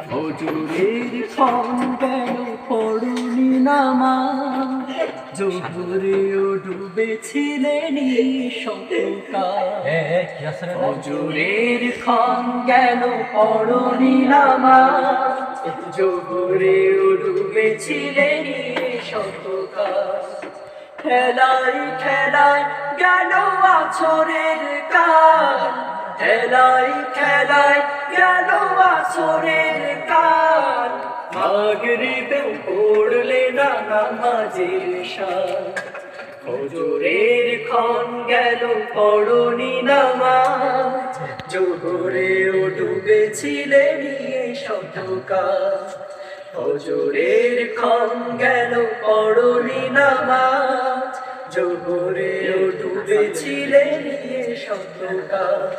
ফজরের ক্ষণ গেল পড়ুনি নামাজ, জোহরেও ডুবেছিলেন শতকাল। ফজরের ক্ষণ গেল পড়ুনি নামাজ, জোহরেও ডুবেছিলেন শতকাল। খেলায় খেলায় গেল আছরের কাল, খেলায় খেলায় গেল আছরের কাল। মাগরিবেও পড়লে না নামাজের শান, ফজরের ক্ষণ গেল পড়নি নামাজ, জোহরেও ডুবেছিলেন শতকাল। ফজরের ক্ষণ গেল পড়নি নামাজ, জোহরেও ডুবেছিলেন শতকাল।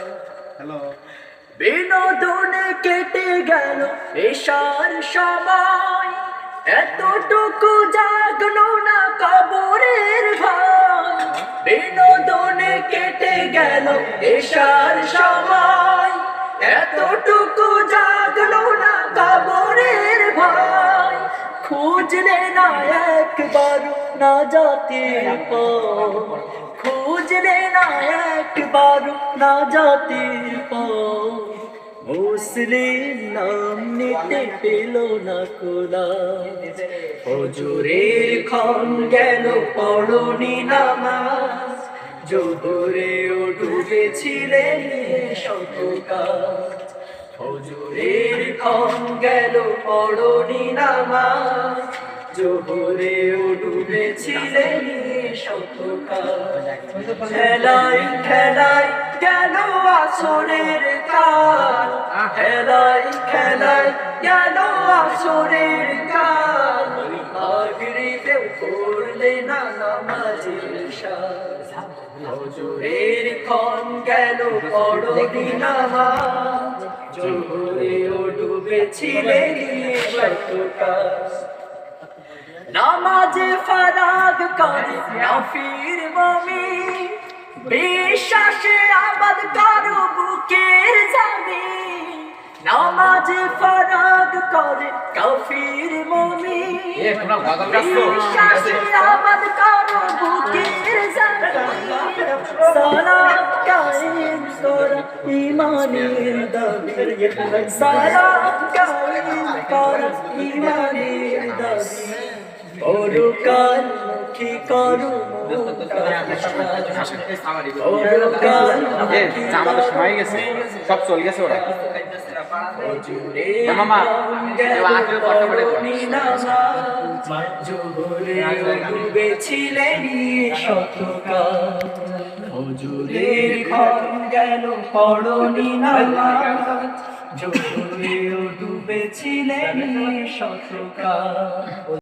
বিনোদনে কেটে গেল এশার সময়, এতটুকু জাগলো না কবরের ভয়। বিনোদনে কেটে গেল এশার সময়, এতটুকু জাগলো না কবরের ভয়। খুঁজলে না একবার না জাতের পথ, খুঁজলে না একবার না জাতের পথ। মুসলিম নাম নিতে পেল না কোলা, ফজরের ক্ষণ গেল পড়নি নামাজ, জোহরেও ডুবেছিলেন শতকাল। ফজরের ক্ষণ গেল পড়নি নামাজ, জোহরেও ডুবেছিলেন শতকাল। খেলায় খেলায় গেল আছরের কাল, খেলায় খেলায় গেল আছরের কাল। মাগরিবেও পড়লে না নামাজের শান, ফজরের ক্ষণ গেল পড়নি নামাজ, জোহরেও ডুবেছিলেন শতকাল। নামাজে ফারাগ করে নফির মুমিন, বিশ্বাসে আবাদ করো বুকের জমিন। নামাজে ফারাগ করে কাফির মুমিন, বিশ্বাসে আবাদ করো বুকের জমিন। সালাত কায়েম করা ঈমানের দাবি, সালাত কায়েম করা ঈমানের দাবি। পরকাল মুখী করো সময় গেছে, সব চলে গেছে ওরা। ডুবেছিলেন শতকাল। ফজরের ক্ষণ গেল পড়নি নামাজ, জোহরেও ডুবেছিলেন শতকাল।